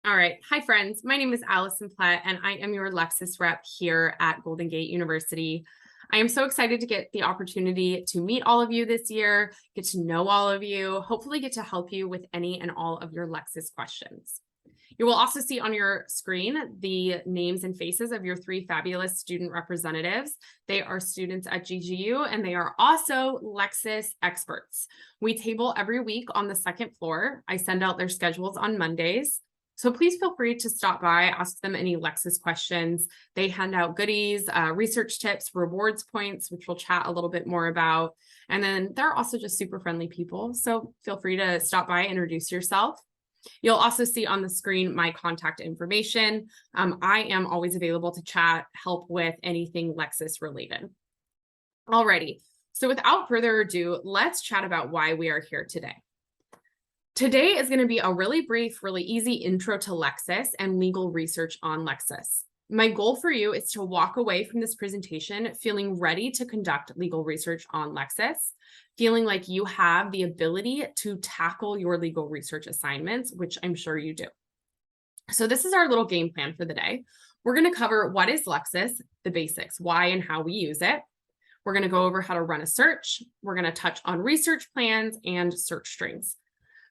All right. Hi, friends. My name is Allison Platt, and I am your Lexis rep here at Golden Gate University. I am so excited to get the opportunity to meet all of you this year, get to know all of you, hopefully get to help you with any and all of your Lexis questions. You will also see on your screen the names and faces of your three fabulous student representatives. They are students at GGU, and they are also Lexis experts. We table every week on the second floor. I send out their schedules on Mondays. So please feel free to stop by, ask them any Lexis questions. They hand out goodies, research tips, rewards points, which we'll chat a little bit more about. And then they're also just super friendly people. So feel free to stop by, introduce yourself. You'll also see on the screen my contact information. I am always available to chat, help with anything Lexis related. Alrighty, so without further ado, let's chat about why we are here today. Today is going to be a really brief, really easy intro to Lexis and legal research on Lexis. My goal for you is to walk away from this presentation feeling ready to conduct legal research on Lexis, feeling like you have the ability to tackle your legal research assignments, which I'm sure you do. So this is our little game plan for the day. We're going to cover what is Lexis, the basics, why and how we use it. We're going to go over how to run a search. We're going to touch on research plans and search strings.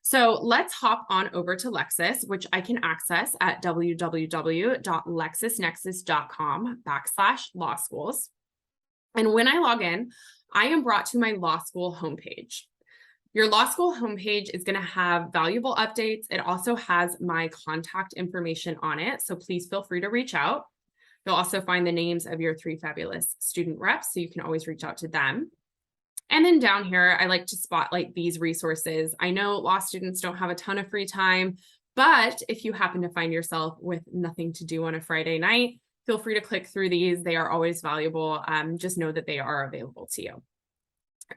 So let's hop on over to Lexis, which I can access at www.lexisnexis.com/law schools. And when I log in, I am brought to my law school homepage. Your law school homepage is going to have valuable updates. It also has my contact information on it, so please feel free to reach out. You'll also find the names of your three fabulous student reps, so you can always reach out to them. And then down here, I like to spotlight these resources. I know law students don't have a ton of free time, but if you happen to find yourself with nothing to do on a Friday night, feel free to click through these. They are always valuable. Just know that they are available to you.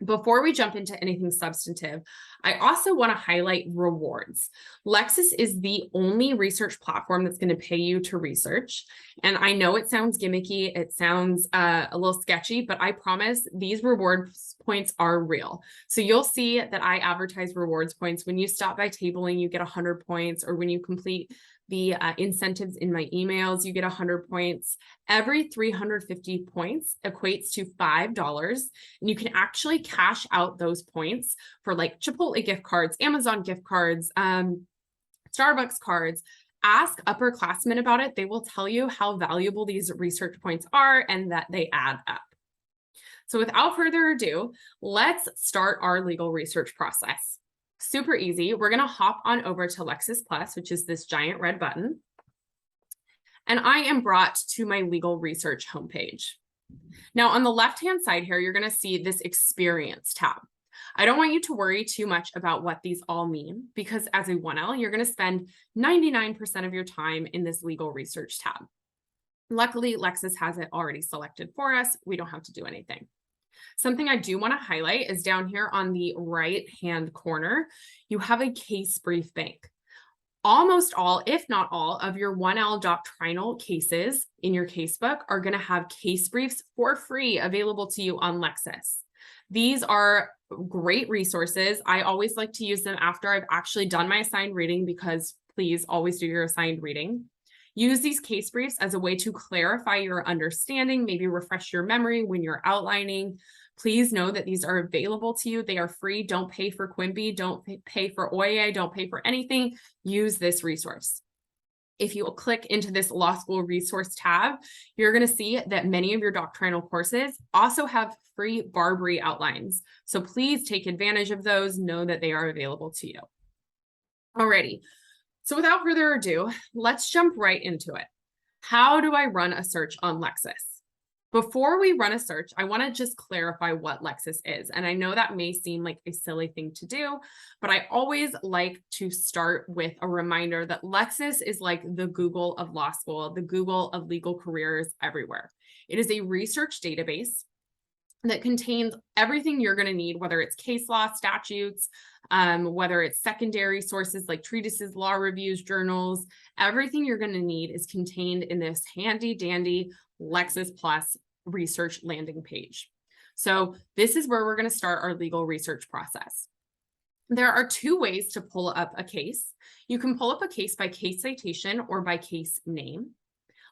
Before we jump into anything substantive, I also want to highlight rewards. Lexis is the only research platform that's going to pay you to research. And I know it sounds gimmicky, it sounds a little sketchy, but I promise these reward points are real. So you'll see that I advertise rewards points. When you stop by tabling, you get 100 points, or when you complete the incentives in my emails, you get 100 points. Every 350 points equates to $5. And you can actually cash out those points for like Chipotle gift cards, Amazon gift cards, Starbucks cards. Ask upperclassmen about it. They will tell you how valuable these research points are and that they add up. So without further ado, let's start our legal research process. Super easy. We're going to hop on over to Lexis Plus, which is this giant red button. And I am brought to my legal research homepage. Now, on the left-hand side here, you're going to see this experience tab. I don't want you to worry too much about what these all mean, because as a 1L, you're going to spend 99% of your time in this legal research tab. Luckily, Lexis has it already selected for us. We don't have to do anything. Something I do want to highlight is down here on the right-hand corner, you have a case brief bank. Almost all, if not all, of your 1L doctrinal cases in your casebook are going to have case briefs for free available to you on Lexis. These are great resources. I always like to use them after I've actually done my assigned reading, because please always do your assigned reading. Use these case briefs as a way to clarify your understanding, maybe refresh your memory when you're outlining. Please know that these are available to you. They are free. Don't pay for Quimby. Don't pay for OIA. Don't pay for anything. Use this resource. If you click into this law school resource tab, you're going to see that many of your doctrinal courses also have free Barbary outlines. So please take advantage of those. Know that they are available to you. Alrighty. So without further ado, let's jump right into it. How do I run a search on Lexis? Before we run a search, I want to just clarify what Lexis is. And I know that may seem like a silly thing to do, but I always like to start with a reminder that Lexis is like the Google of law school, the Google of legal careers everywhere. It is a research database that contains everything you're going to need, whether it's case law, statutes, whether it's secondary sources like treatises, law reviews, journals. Everything you're going to need is contained in this handy dandy Lexis Plus research landing page. So this is where we're going to start our legal research process. There are two ways to pull up a case. You can pull up a case by case citation or by case name.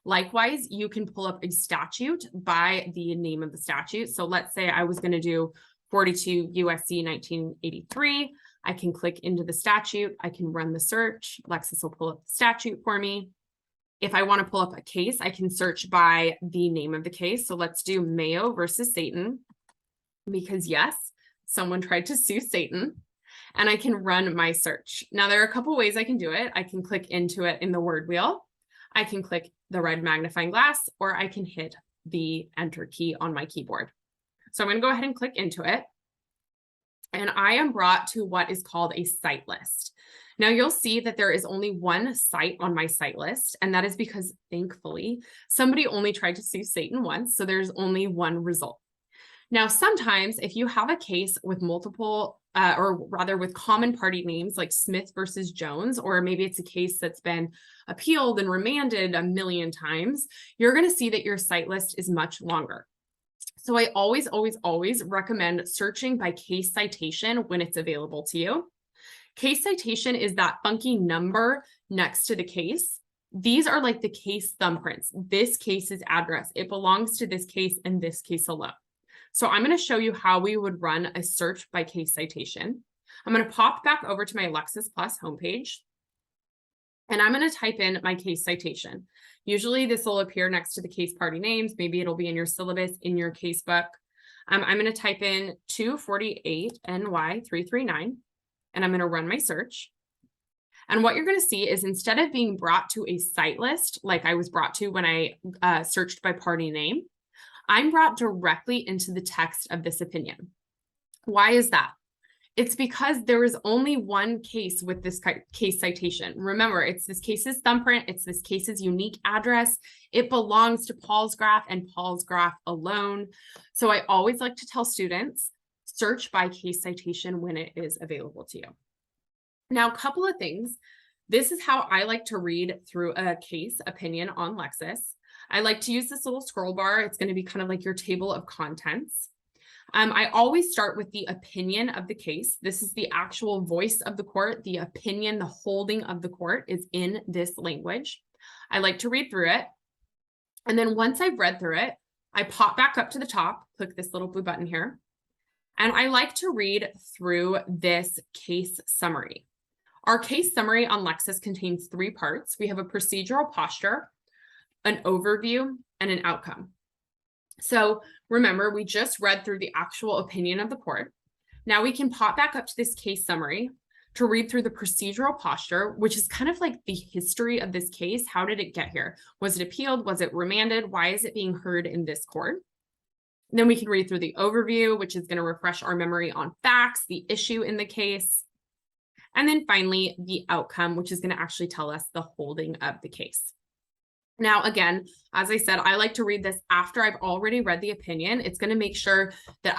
Likewise, you can pull up a statute by the name of the statute. So let's say I was going to do 42 USC 1983. I can click into the statute. I can run the search. Lexis will pull up the statute for me. If I want to pull up a case, I can search by the name of the case. So let's do Mayo versus Satan, because yes, someone tried to sue Satan, and I can run my search. Now, there are a couple ways I can do it. I can click into it in the word wheel. I can click the red magnifying glass, or I can hit the enter key on my keyboard. So I'm going to go ahead and click into it. And I am brought to what is called a site list. Now you'll see that there is only one site on my site list, and that is because, thankfully, somebody only tried to sue Satan once, so there's only one result. Now, sometimes if you have a case with multiple, or rather with common party names like Smith versus Jones, or maybe it's a case that's been appealed and remanded a million times, you're going to see that your site list is much longer. So I always recommend searching by case citation when it's available to you. Case citation is that funky number next to the case. These are like the case thumbprints. This case's address, it belongs to this case and this case alone. So I'm going to show you how we would run a search by case citation. I'm going to pop back over to my Lexis Plus homepage, and I'm going to type in my case citation. Usually this will appear next to the case party names. Maybe it'll be in your syllabus, in your casebook. I'm going to type in 248 NY 339, and I'm going to run my search. And what you're going to see is, instead of being brought to a site list like I was brought to when I searched by party name, I'm brought directly into the text of this opinion. Why is that? It's because there is only one case with this case citation. Remember, it's this case's thumbprint, it's this case's unique address. It belongs to Paul's graph and Paul's graph alone. So I always like to tell students, search by case citation when it is available to you. Now, a couple of things. This is how I like to read through a case opinion on Lexis. I like to use this little scroll bar. It's going to be kind of like your table of contents. I always start with the opinion of the case. This is the actual voice of the court. The opinion, the holding of the court is in this language. I like to read through it. And then once I've read through it, I pop back up to the top, click this little blue button here. And I like to read through this case summary. Our case summary on Lexis contains three parts. We have a procedural posture, an overview, and an outcome. So remember, we just read through the actual opinion of the court. Now we can pop back up to this case summary to read through the procedural posture, which is kind of like the history of this case. How did it get here? Was it appealed? Was it remanded? Why is it being heard in this court? Then we can read through the overview, which is going to refresh our memory on facts, the issue in the case. And then finally, the outcome, which is going to actually tell us the holding of the case. Now, again, as I said, I like to read this after I've already read the opinion. It's going to make sure that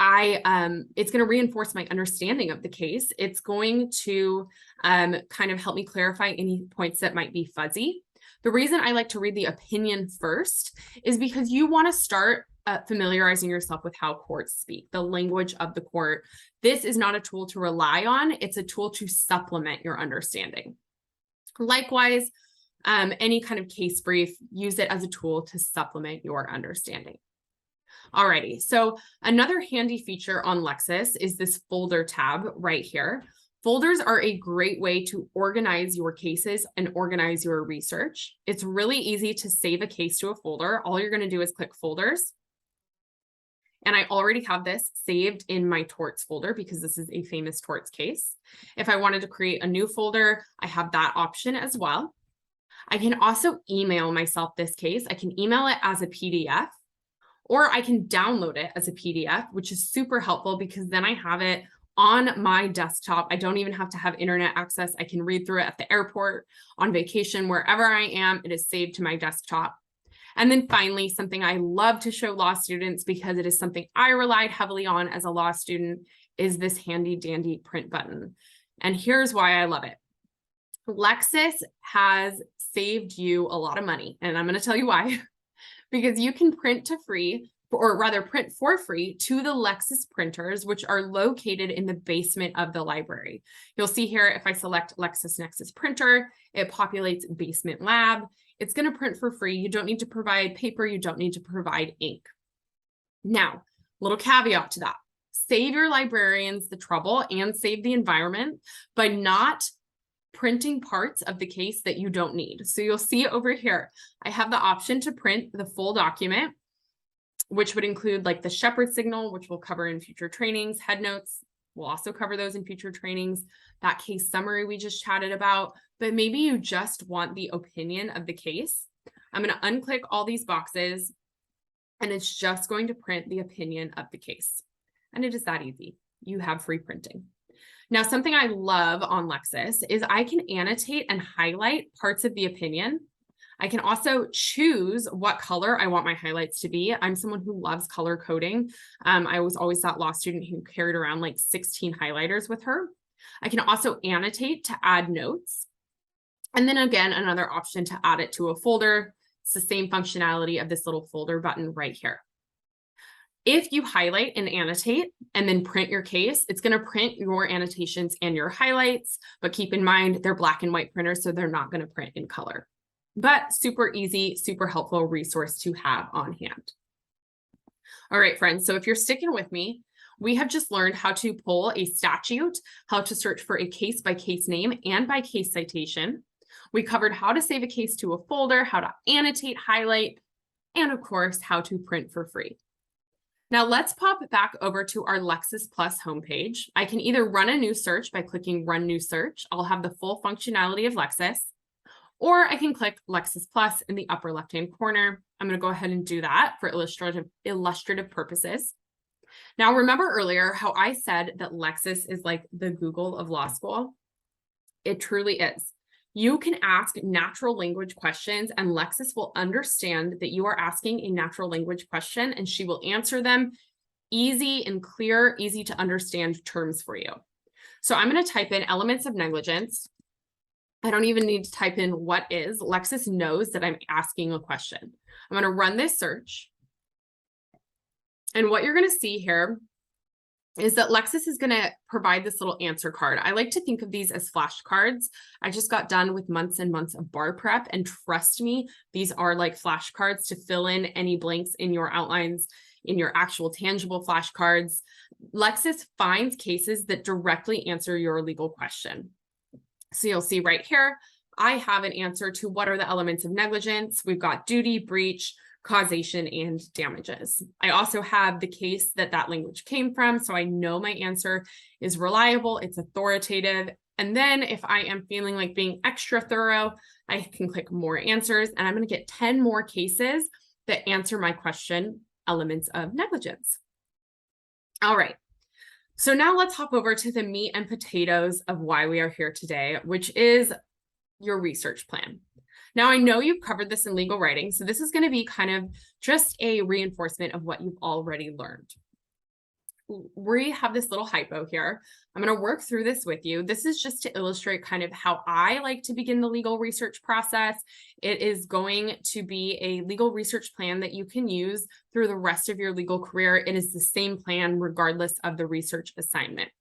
it's going to reinforce my understanding of the case. It's going to kind of help me clarify any points that might be fuzzy. The reason I like to read the opinion first is because you want to start familiarizing yourself with how courts speak, the language of the court. This is not a tool to rely on. It's a tool to supplement your understanding. Likewise, any kind of case brief, use it as a tool to supplement your understanding. Alrighty, so another handy feature on Lexis is this folder tab right here. Folders are a great way to organize your cases and organize your research. It's really easy to save a case to a folder. All you're going to do is click folders. And I already have this saved in my torts folder because this is a famous torts case. If I wanted to create a new folder, I have that option as well. I can also email myself this case. I can email it as a PDF, or I can download it as a PDF, which is super helpful because then I have it on my desktop. I don't even have to have internet access. I can read through it at the airport, on vacation, wherever I am, it is saved to my desktop. And then finally, something I love to show law students because it is something I relied heavily on as a law student is this handy dandy print button. And here's why I love it. Lexis has saved you a lot of money, and I'm going to tell you why. Because you can print to free or rather print for free to the Lexis printers, which are located in the basement of the library. You'll see here, if I select LexisNexis printer, it populates basement lab. It's going to print for free. You don't need to provide paper. You don't need to provide ink. Now, little caveat to that. Save your librarians the trouble and save the environment by not printing parts of the case that you don't need. So you'll see over here, I have the option to print the full document, which would include like the shepherd signal, which we'll cover in future trainings, head notes. We'll also cover those in future trainings, that case summary we just chatted about, but maybe you just want the opinion of the case. I'm going to unclick all these boxes and it's just going to print the opinion of the case. And it is that easy. You have free printing. Now, something I love on Lexis is I can annotate and highlight parts of the opinion. I can also choose what color I want my highlights to be. I'm someone who loves color coding. I was always that law student who carried around like 16 highlighters with her. I can also annotate to add notes. And then again, another option to add it to a folder. It's the same functionality of this little folder button right here. If you highlight and annotate and then print your case, it's going to print your annotations and your highlights, but keep in mind they're black and white printers, so they're not going to print in color. But super easy, super helpful resource to have on hand. All right, friends, so if you're sticking with me, we have just learned how to pull a statute, how to search for a case by case name and by case citation. We covered how to save a case to a folder, how to annotate, highlight, and of course, how to print for free. Now let's pop back over to our Lexis Plus homepage. I can either run a new search by clicking Run New Search. I'll have the full functionality of Lexis, or I can click Lexis Plus in the upper left-hand corner. I'm going to go ahead and do that for illustrative purposes. Now, remember earlier how I said that Lexis is like the Google of law school? It truly is. You can ask natural language questions and Lexis will understand that you are asking a natural language question and she will answer them easy and clear, easy to understand terms for you. So I'm going to type in elements of negligence. I don't even need to type in what is. Lexis knows that I'm asking a question. I'm going to run this search. And what you're going to see here is that Lexis is going to provide this little answer card. I like to think of these as flashcards. I just got done with months and months of bar prep, and trust me, these are like flashcards to fill in any blanks in your outlines, in your actual tangible flashcards. Lexis finds cases that directly answer your legal question. So you'll see right here, I have an answer to what are the elements of negligence. We've got duty, breach, causation, and damages. I also have the case that language came from, so I know my answer is reliable, it's authoritative. And then if I am feeling like being extra thorough, I can click more answers, and I'm going to get 10 more cases that answer my question, elements of negligence. All right. So now let's hop over to the meat and potatoes of why we are here today, which is your research plan. Now, I know you've covered this in legal writing, so this is going to be kind of just a reinforcement of what you've already learned. We have this little hypo here. I'm going to work through this with you. This is just to illustrate kind of how I like to begin the legal research process. It is going to be a legal research plan that you can use through the rest of your legal career. It is the same plan regardless of the research assignment.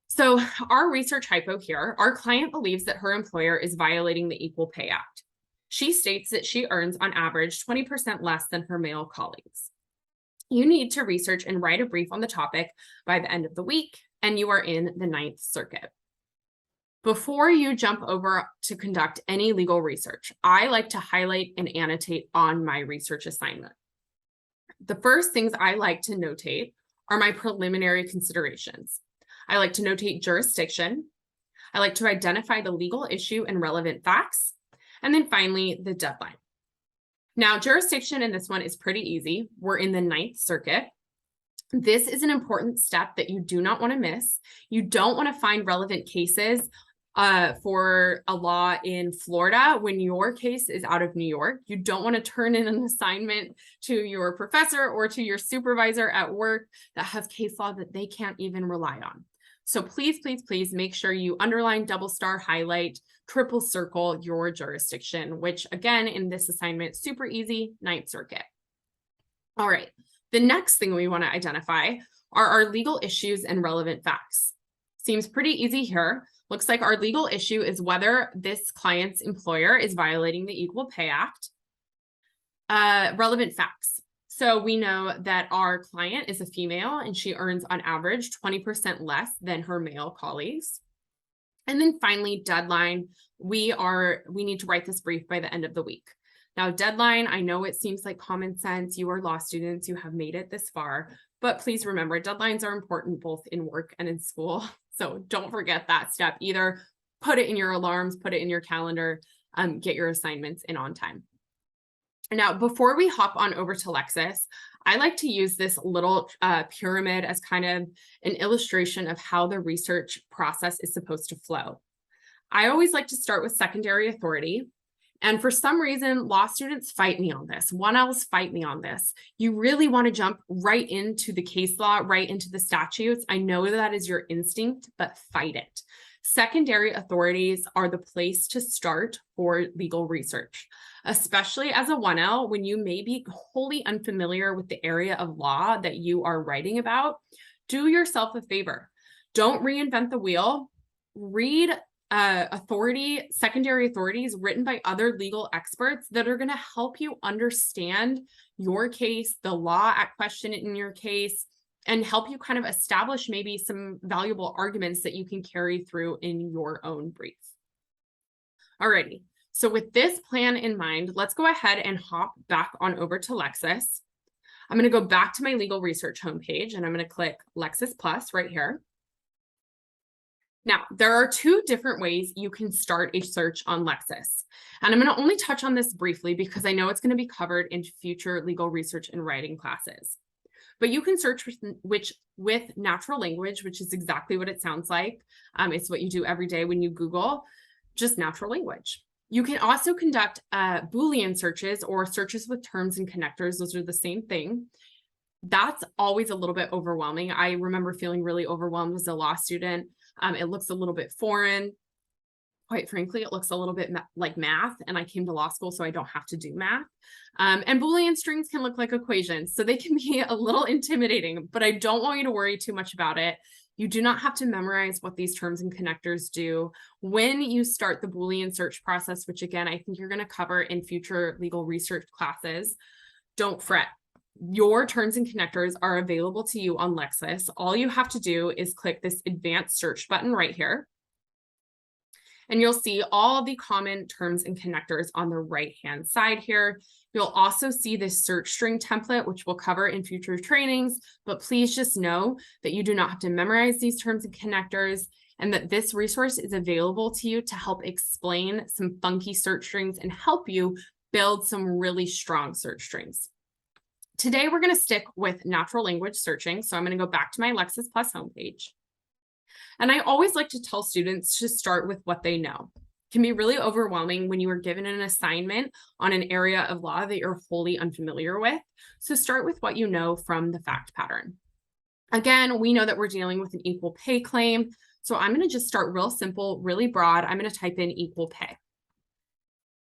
So our research hypo here, our client believes that her employer is violating the Equal Pay Act. She states that she earns on average 20% less than her male colleagues. You need to research and write a brief on the topic by the end of the week, and you are in the Ninth Circuit. Before you jump over to conduct any legal research, I like to highlight and annotate on my research assignment. The first things I like to notate are my preliminary considerations. I like to notate jurisdiction. I like to identify the legal issue and relevant facts. And then finally, the deadline. Now, jurisdiction in this one is pretty easy. We're in the Ninth Circuit. This is an important step that you do not want to miss. You don't want to find relevant cases for a law in Florida when your case is out of New York. You don't want to turn in an assignment to your professor or to your supervisor at work that has case law that they can't even rely on. So please, please, please make sure you underline, double star, highlight, triple circle your jurisdiction, which again, in this assignment, super easy, Ninth Circuit. All right, the next thing we want to identify are our legal issues and relevant facts. Seems pretty easy here. Looks like our legal issue is whether this client's employer is violating the Equal Pay Act. Relevant facts. So we know that our client is a female and she earns on average 20% less than her male colleagues. And then finally, deadline. We need to write this brief by the end of the week. Now, deadline, I know it seems like common sense. You are law students, you have made it this far, but please remember, deadlines are important both in work and in school. So don't forget that step. Either put it in your alarms, put it in your calendar, get your assignments in on time. Now, before we hop on over to Lexis, I like to use this little pyramid as kind of an illustration of how the research process is supposed to flow. I always like to start with secondary authority. And for some reason, law students fight me on this. 1Ls fight me on this. You really want to jump right into the case law, right into the statutes. I know that is your instinct, but fight it. Secondary authorities are the place to start for legal research, especially as a 1L when you may be wholly unfamiliar with the area of law that you are writing about. Do yourself a favor. Don't reinvent the wheel. Read secondary authorities written by other legal experts that are going to help you understand your case, the law at question in your case, and help you kind of establish maybe some valuable arguments that you can carry through in your own brief. Alrighty, so with this plan in mind, let's go ahead and hop back on over to Lexis. I'm going to go back to my legal research homepage and I'm going to click Lexis Plus right here. Now, there are two different ways you can start a search on Lexis. And I'm going to only touch on this briefly because I know it's going to be covered in future legal research and writing classes. But you can search with natural language, which is exactly what it sounds like. It's what you do every day when you Google just natural language. You can also conduct Boolean searches or searches with terms and connectors. Those are the same thing. That's always a little bit overwhelming. I remember feeling really overwhelmed as a law student. It looks a little bit foreign. Quite frankly, it looks a little bit like math, and I came to law school, so I don't have to do math. And Boolean strings can look like equations, so they can be a little intimidating, but I don't want you to worry too much about it. You do not have to memorize what these terms and connectors do. When you start the Boolean search process, which again, I think you're going to cover in future legal research classes, don't fret. Your terms and connectors are available to you on Lexis. All you have to do is click this advanced search button right here. And you'll see all the common terms and connectors on the right-hand side here. You'll also see this search string template, which we'll cover in future trainings, but please just know that you do not have to memorize these terms and connectors and that this resource is available to you to help explain some funky search strings and help you build some really strong search strings. Today, we're going to stick with natural language searching. So I'm going to go back to my Lexis Plus homepage. And I always like to tell students to start with what they know. It can be really overwhelming when you are given an assignment on an area of law that you're wholly unfamiliar with. So start with what you know from the fact pattern. Again, we know that we're dealing with an equal pay claim. So I'm going to just start real simple, really broad. I'm going to type in equal pay.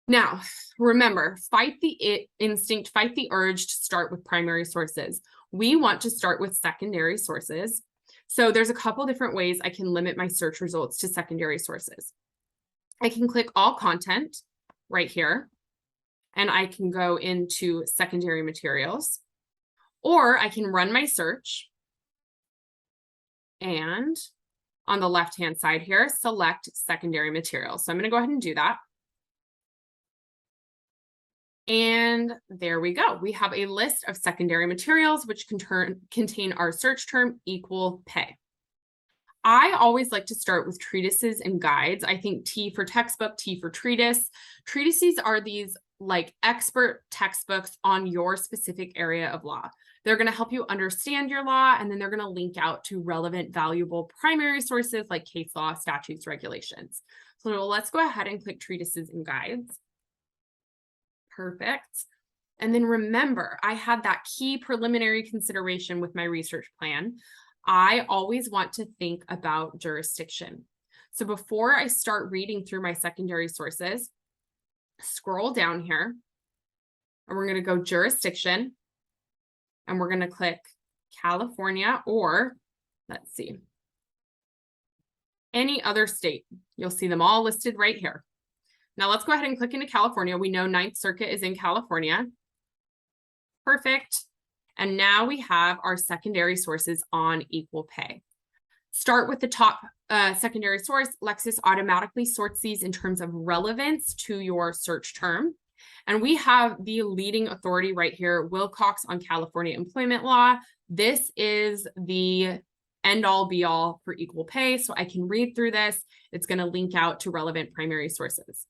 Now, remember, fight the instinct, fight the urge to start with primary sources. We want to start with secondary sources. So there's a couple different ways I can limit my search results to secondary sources. I can click all content right here, and I can go into secondary materials, or I can run my search. And on the left-hand side here, select secondary materials. So I'm going to go ahead and do that. And there we go. We have a list of secondary materials which contain our search term equal pay. I always like to start with treatises and guides. I think T for textbook, T for treatise. Treatises are these like expert textbooks on your specific area of law. They're going to help you understand your law, and then they're going to link out to relevant, valuable primary sources like case law, statutes, regulations. So let's go ahead and click treatises and guides. Perfect. And then remember, I had that key preliminary consideration with my research plan. I always want to think about jurisdiction. So before I start reading through my secondary sources, scroll down here, and we're going to go jurisdiction. and we're going to click California, or let's see, any other state. You'll see them all listed right here. Now let's go ahead and click into California. We know Ninth Circuit is in California. Perfect. And now we have our secondary sources on equal pay. Start with the top secondary source. Lexis automatically sorts these in terms of relevance to your search term. And we have the leading authority right here, Wilcox on California employment law. This is the end all be all for equal pay. So I can read through this. It's going to link out to relevant primary sources.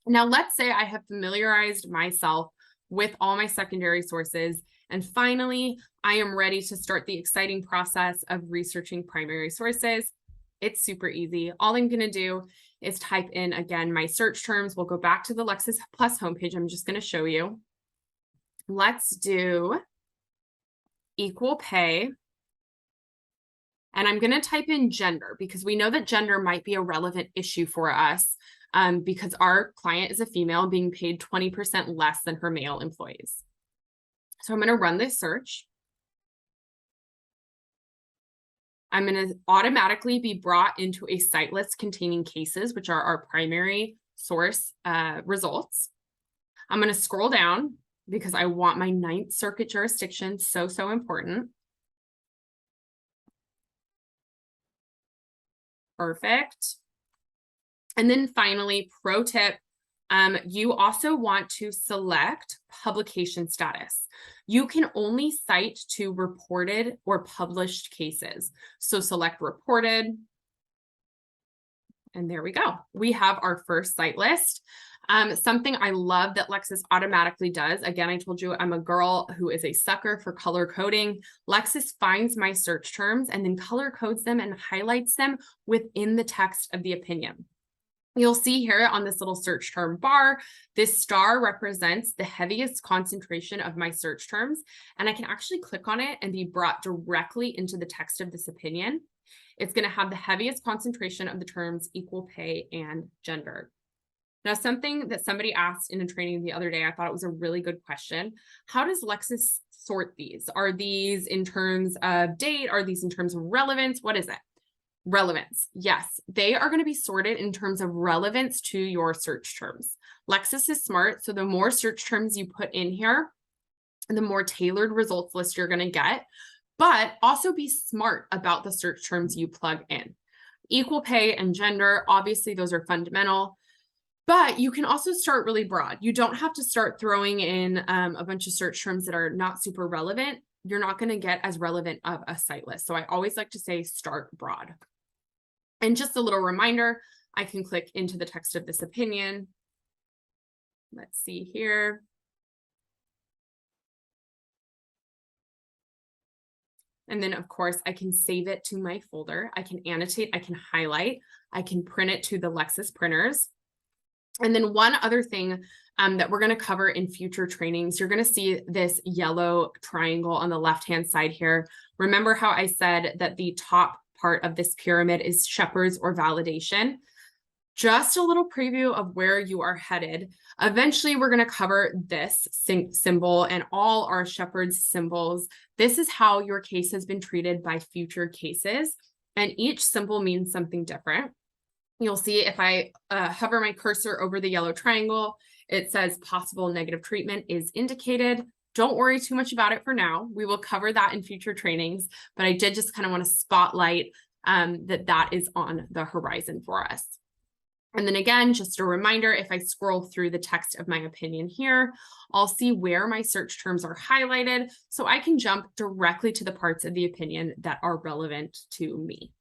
Now, let's say I have familiarized myself with all my secondary sources. And finally, I am ready to start the exciting process of researching primary sources. It's super easy. All I'm going to do is type in, again, my search terms. We'll go back to the Lexis Plus homepage. I'm just going to show you. Let's do equal pay. And I'm going to type in gender because we know that gender might be a relevant issue for us because our client is a female being paid 20% less than her male employees. So I'm going to run this search. I'm going to automatically be brought into a site list containing cases, which are our primary source results. I'm going to scroll down because I want my Ninth Circuit jurisdiction, so important. Perfect. And then finally, pro tip, you also want to select publication status. You can only cite to reported or published cases. So select reported. And there we go. We have our first site list. Something I love that Lexis automatically does. Again, I told you I'm a girl who is a sucker for color coding. Lexis finds my search terms and then color codes them and highlights them within the text of the opinion. You'll see here on this little search term bar, this star represents the heaviest concentration of my search terms, and I can actually click on it and be brought directly into the text of this opinion. It's going to have the heaviest concentration of the terms equal pay and gender. Now, something that somebody asked in a training the other day, I thought it was a really good question. How does Lexis sort these? Are these in terms of date? Are these in terms of relevance? What is it? Relevance. Yes, they are going to be sorted in terms of relevance to your search terms. Lexis is smart, so the more search terms you put in here, the more tailored results list you're going to get, but also be smart about the search terms you plug in. Equal pay and gender, obviously those are fundamental, but you can also start really broad. You don't have to start throwing in a bunch of search terms that are not super relevant. You're not going to get as relevant of a site list. So I always like to say start broad. And just a little reminder, I can click into the text of this opinion. Let's see here. And then, of course, I can save it to my folder. I can annotate, I can highlight, I can print it to the Lexis printers. And then one other thing that we're going to cover in future trainings, you're going to see this yellow triangle on the left-hand side here. Remember how I said that the top part of this pyramid is shepherds or validation? Just a little preview of where you are headed. Eventually, we're going to cover this symbol and all our shepherds symbols. This is how your case has been treated by future cases, and each symbol means something different. You'll see if I hover my cursor over the yellow triangle, it says possible negative treatment is indicated. Don't worry too much about it for now. We will cover that in future trainings, but I did just kind of want to spotlight that is on the horizon for us. And then again, just a reminder, if I scroll through the text of my opinion here, I'll see where my search terms are highlighted, so I can jump directly to the parts of the opinion that are relevant to me.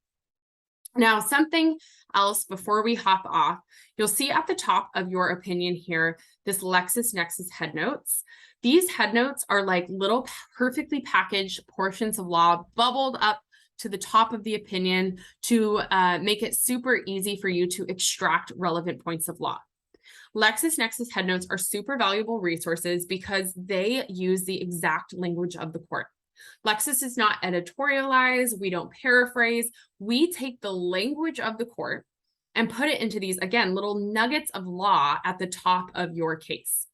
Now, something else before we hop off, you'll see at the top of your opinion here, this LexisNexis headnotes. These headnotes are like little perfectly packaged portions of law bubbled up to the top of the opinion to make it super easy for you to extract relevant points of law. LexisNexis headnotes are super valuable resources because they use the exact language of the court. Lexis is not editorialized. We don't paraphrase. We take the language of the court and put it into these, again, little nuggets of law at the top of your case.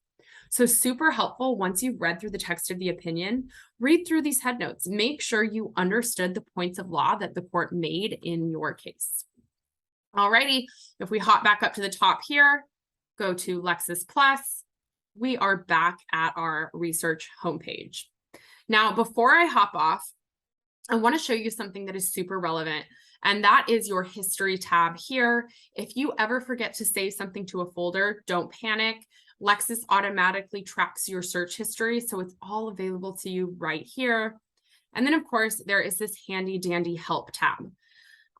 So super helpful once you've read through the text of the opinion, read through these headnotes. Make sure you understood the points of law that the court made in your case. Alrighty, if we hop back up to the top here, go to Lexis Plus, we are back at our research homepage. Now, before I hop off, I want to show you something that is super relevant, and that is your history tab here. If you ever forget to save something to a folder, don't panic. Lexis automatically tracks your search history, so it's all available to you right here. And then, of course, there is this handy dandy help tab.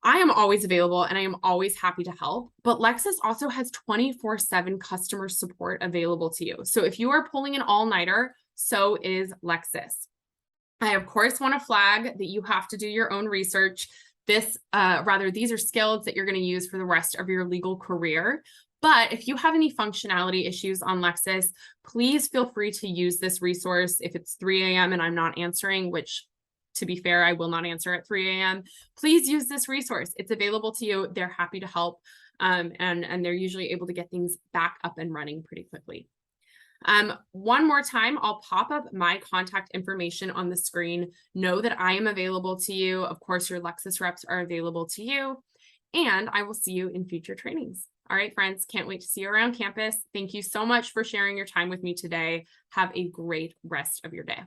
I am always available and I am always happy to help, but Lexis also has 24/7 customer support available to you. So if you are pulling an all-nighter, so is Lexis. I, of course, want to flag that you have to do your own research. These are skills that you're going to use for the rest of your legal career. But if you have any functionality issues on Lexis, please feel free to use this resource. If it's 3 a.m. and I'm not answering, which to be fair, I will not answer at 3 a.m. Please use this resource. It's available to you. They're happy to help. And they're usually able to get things back up and running pretty quickly. One more time, I'll pop up my contact information on the screen. Know that I am available to you. Of course, your Lexis reps are available to you. And I will see you in future trainings. All right, friends, can't wait to see you around campus. Thank you so much for sharing your time with me today. Have a great rest of your day.